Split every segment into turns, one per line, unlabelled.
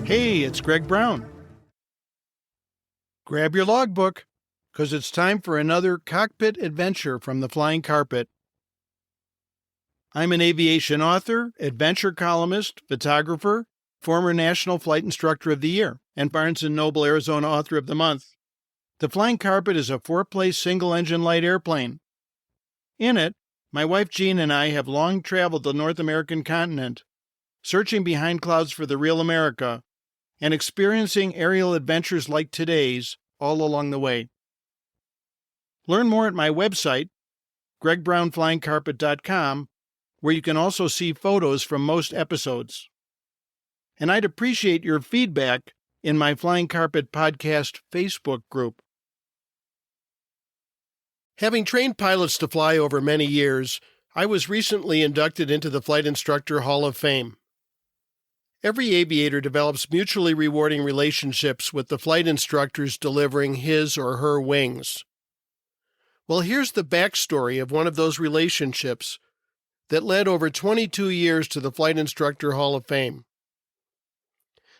Hey, it's Greg Brown. Grab your logbook, because it's time for another cockpit adventure from the flying carpet. I'm an aviation author, adventure columnist, photographer, former National Flight Instructor of the Year, and Barnes & Noble Arizona Author of the Month. The Flying Carpet is a 4-place single-engine light airplane. In it, my wife Jean and I have long traveled the North American continent, searching behind clouds for the real America, and experiencing aerial adventures like today's all along the way. Learn more at my website, gregbrownflyingcarpet.com, where you can also see photos from most episodes. And I'd appreciate your feedback in my Flying Carpet Podcast Facebook group. Having trained pilots to fly over many years, I was recently inducted into the Flight Instructor Hall of Fame. Every aviator develops mutually rewarding relationships with the flight instructors delivering his or her wings. Well, here's the backstory of one of those relationships that led over 22 years to the Flight Instructor Hall of Fame.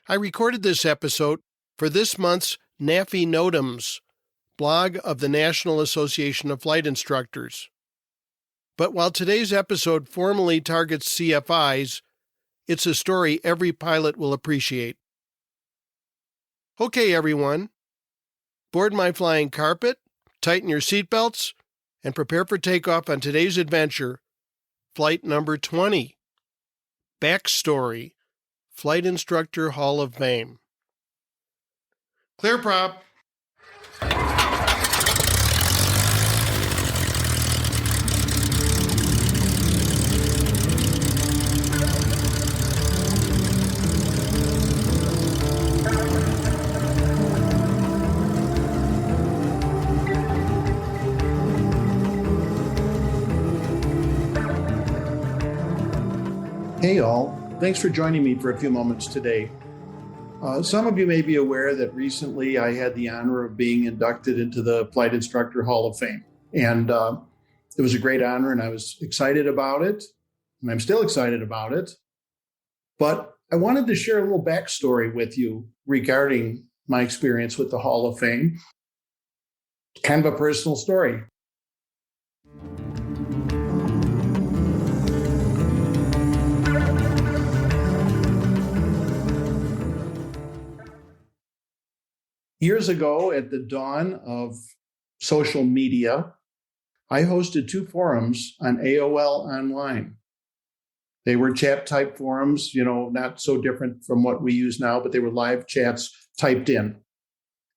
I recorded this episode for this month's NAFI Notams, blog of the National Association of Flight Instructors. But while today's episode formally targets CFIs, it's a story every pilot will appreciate. Okay, everyone. Board my flying carpet, tighten your seatbelts, and prepare for takeoff on today's adventure, flight number 20. Backstory, Flight Instructor Hall of Fame. Clear prop. Hey all, thanks for joining me for a few moments today. Some of you may be aware that recently I had the honor of being inducted into the Flight Instructor Hall of Fame. And it was a great honor and I was excited about it. And I'm still excited about it. But I wanted to share a little backstory with you regarding my experience with the Hall of Fame. Kind of a personal story. Years ago, at the dawn of social media, I hosted 2 forums on AOL Online. They were chat-type forums, not so different from what we use now, but they were live chats typed in,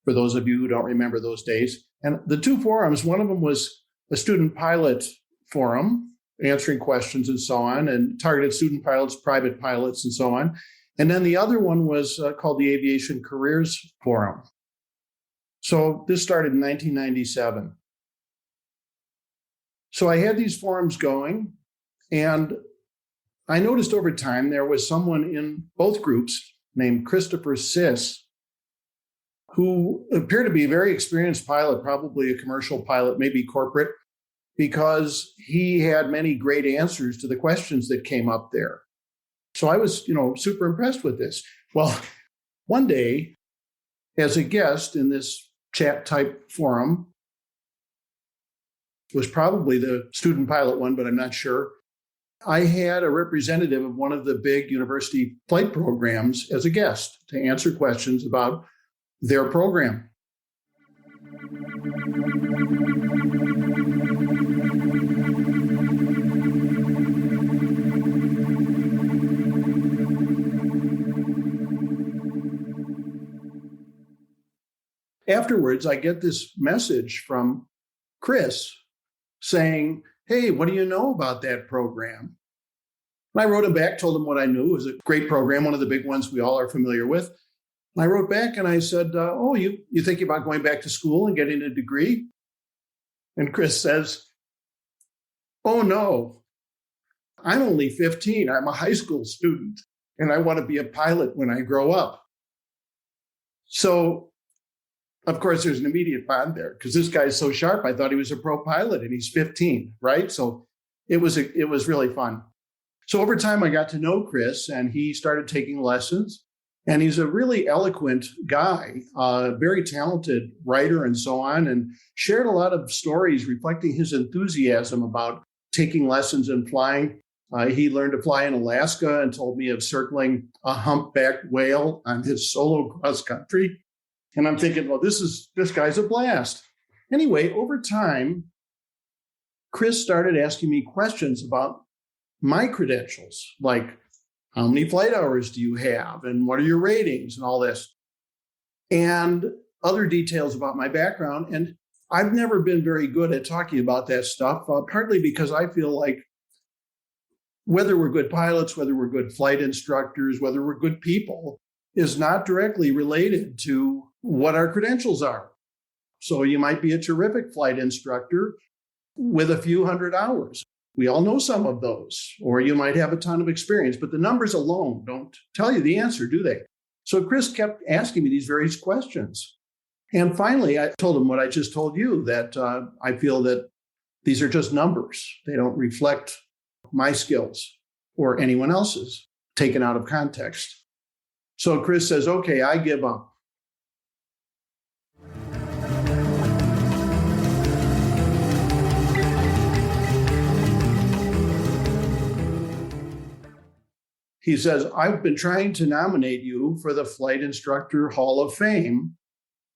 for those of you who don't remember those days. And the 2 forums, one of them was a student pilot forum, answering questions and so on, and targeted student pilots, private pilots, and so on. And then the other one was called the Aviation Careers Forum. So this started in 1997. So I had these forums going, and I noticed over time there was someone in both groups named Christopher Siss, who appeared to be a very experienced pilot, probably a commercial pilot, maybe corporate, because he had many great answers to the questions that came up there. So I was, super impressed with this. Well, one day, as a guest in this chat type forum, was probably the student pilot one, but I'm not sure. I had a representative of one of the big university flight programs as a guest to answer questions about their program. Afterwards, I get this message from Chris saying, "Hey, what do you know about that program?" And I wrote him back, told him what I knew. It was a great program, one of the big ones we all are familiar with. And I wrote back and I said, you thinking about going back to school and getting a degree? And Chris says, "Oh, no, I'm only 15. I'm a high school student, and I want to be a pilot when I grow up." So, of course, there's an immediate bond there because this guy's so sharp. I thought he was a pro pilot and he's 15, right? So it was really fun. So over time, I got to know Chris and he started taking lessons.
And he's a really eloquent guy, very talented writer and so on, and shared a lot of stories reflecting his enthusiasm about taking lessons in flying. He learned to fly in Alaska and told me of circling a humpback whale on his solo cross country. And I'm thinking, well, this guy's a blast. Anyway, over time, Chris started asking me questions about my credentials, like how many flight hours do you have? And what are your ratings and all this? And other details about my background. And I've never been very good at talking about that stuff, partly because I feel like whether we're good pilots, whether we're good flight instructors, whether we're good people, is not directly related to what our credentials are. So you might be a terrific flight instructor with a few hundred hours. We all know some of those. Or you might have a ton of experience, but the numbers alone don't tell you the answer, do they? So Chris kept asking me these various questions. And finally, I told him what I just told you, that I feel that these are just numbers. They don't reflect my skills or anyone else's, taken out of context. So Chris says, okay, I give up. He says, I've been trying to nominate you for the Flight Instructor Hall of Fame,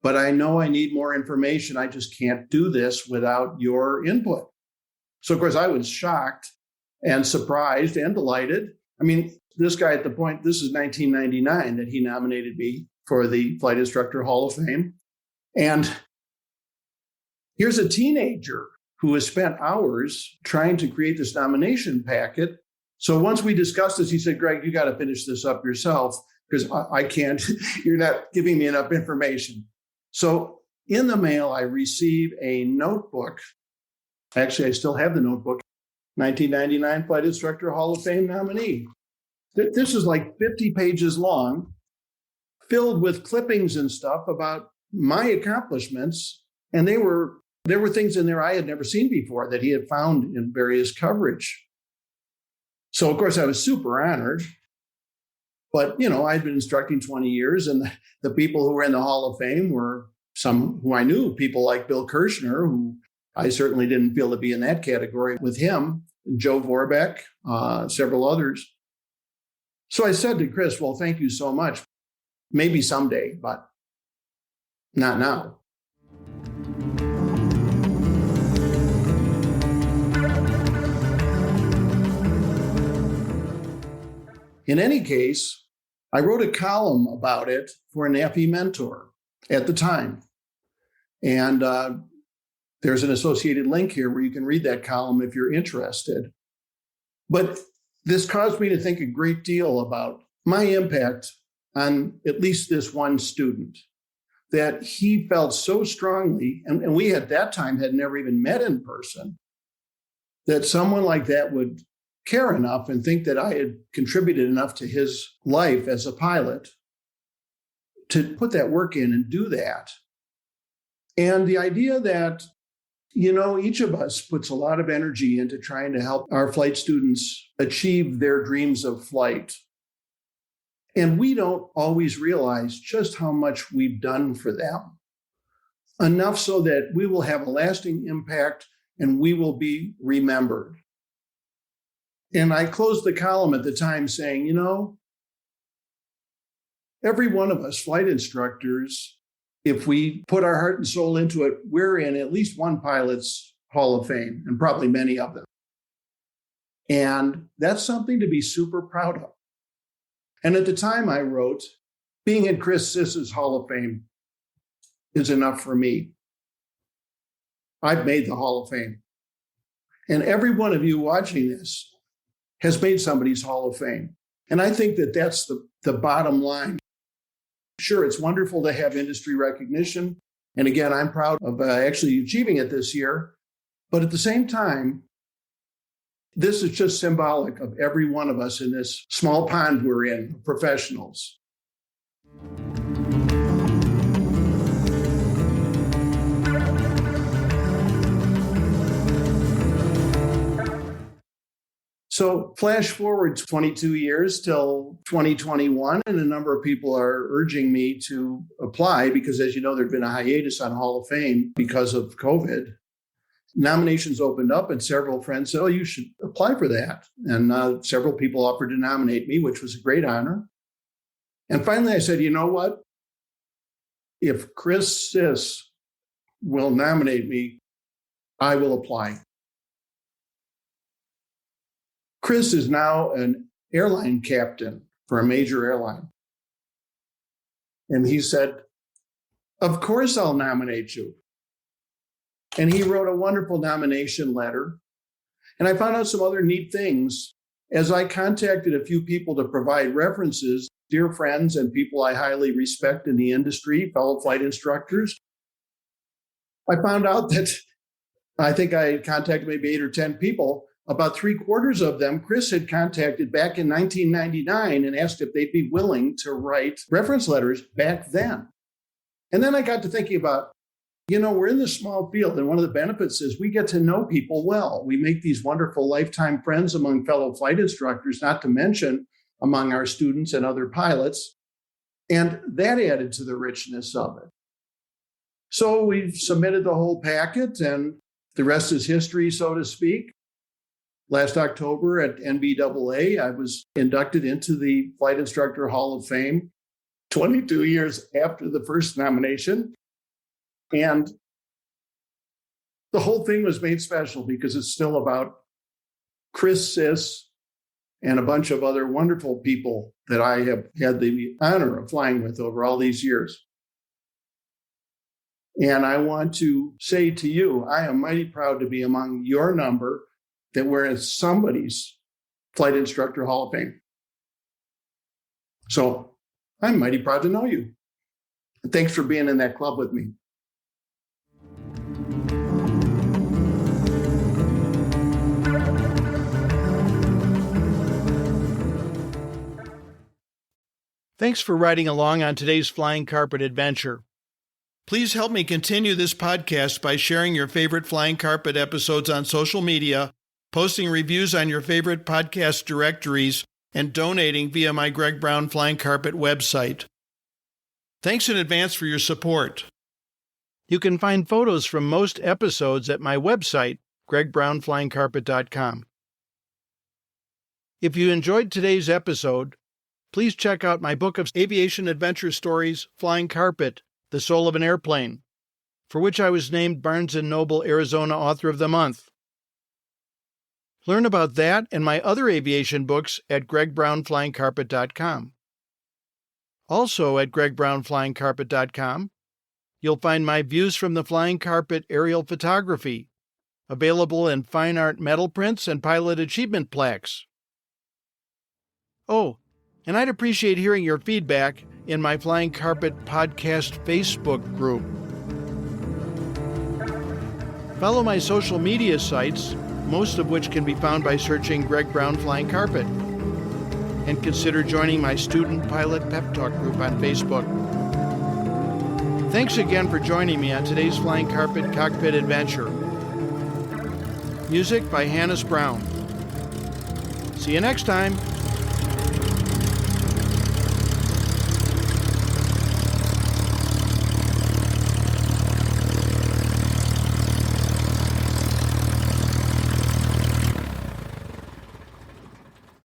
but I know I need more information. I just can't do this without your input. So, of course, I was shocked and surprised and delighted. I mean, this guy at the point, this is 1999 that he nominated me for the Flight Instructor Hall of Fame. And here's a teenager who has spent hours trying to create this nomination packet. So once we discussed this, he said, Greg, you got to finish this up yourself because I can't, you're not giving me enough information. So in the mail, I receive a notebook. Actually, I still have the notebook, 1999 Flight Instructor Hall of Fame nominee. This is like 50 pages long, filled with clippings and stuff about my accomplishments. And there were things in there I had never seen before that he had found in various coverage. So, of course, I was super honored. But, I'd been instructing 20 years, and the people who were in the Hall of Fame were some who I knew, people like Bill Kirshner, who I certainly didn't feel to be in that category with him, Joe Vorbeck, several others. So I said to Chris, well, thank you so much. Maybe someday, but not now. In any case, I wrote a column about it for an FE Mentor at the time. And there's an associated link here where you can read that column if you're interested. But this caused me to think a great deal about my impact on at least this one student, that he felt so strongly, and we at that time had never even met in person, that someone like that would care enough and think that I had contributed enough to his life as a pilot to put that work in and do that. And the idea that, each of us puts a lot of energy into trying to help our flight students achieve their dreams of flight. And we don't always realize just how much we've done for them. Enough so that we will have a lasting impact and we will be remembered. And I closed the column at the time saying, every one of us flight instructors, if we put our heart and soul into it, we're in at least one pilot's Hall of Fame, and probably many of them. And that's something to be super proud of. And at the time I wrote, being in Chris Siss's Hall of Fame is enough for me. I've made the Hall of Fame. And every one of you watching this has made somebody's Hall of Fame. And I think that that's the bottom line. Sure, it's wonderful to have industry recognition. And again, I'm proud of actually achieving it this year. But at the same time, this is just symbolic of every one of us in this small pond we're in, professionals. So flash forward 22 years till 2021, and a number of people are urging me to apply because, as you know, there'd been a hiatus on Hall of Fame because of COVID. Nominations opened up, and several friends said, "Oh, you should apply for that." And several people offered to nominate me, which was a great honor. And finally, I said, "You know what? If Chris Siss will nominate me, I will apply." Chris is now an airline captain for a major airline. And he said, "Of course I'll nominate you." And he wrote a wonderful nomination letter. And I found out some other neat things. As I contacted a few people to provide references, dear friends and people I highly respect in the industry, fellow flight instructors, I found out that I think I contacted maybe 8 or 10 people. About 3/4 of them, Chris had contacted back in 1999 and asked if they'd be willing to write reference letters back then. And then I got to thinking about, we're in this small field, and one of the benefits is we get to know people well. We make these wonderful lifetime friends among fellow flight instructors, not to mention among our students and other pilots. And that added to the richness of it. So we've submitted the whole packet, and the rest is history, so to speak. Last October at NBAA, I was inducted into the Flight Instructor Hall of Fame 22 years after the first nomination. And the whole thing was made special because it's still about Chris Siss and a bunch of other wonderful people that I have had the honor of flying with over all these years. And I want to say to you, I am mighty proud to be among your number that we're in somebody's Flight Instructor Hall of Fame. So I'm mighty proud to know you. And thanks for being in that club with me.
Thanks for riding along on today's Flying Carpet adventure. Please help me continue this podcast by sharing your favorite Flying Carpet episodes on social media, posting reviews on your favorite podcast directories, and donating via my Greg Brown Flying Carpet website. Thanks in advance for your support. You can find photos from most episodes at my website, gregbrownflyingcarpet.com. If you enjoyed today's episode, please check out my book of aviation adventure stories, Flying Carpet, The Soul of an Airplane, for which I was named Barnes & Noble Arizona Author of the Month. Learn about that and my other aviation books at gregbrownflyingcarpet.com. Also at gregbrownflyingcarpet.com, you'll find my views from the Flying Carpet aerial photography, available in fine art metal prints and pilot achievement plaques. Oh, and I'd appreciate hearing your feedback in my Flying Carpet Podcast Facebook group. Follow my social media sites, most of which can be found by searching Greg Brown Flying Carpet. And consider joining my Student Pilot Pep Talk group on Facebook. Thanks again for joining me on today's Flying Carpet Cockpit Adventure. Music by Hannes Brown. See you next time.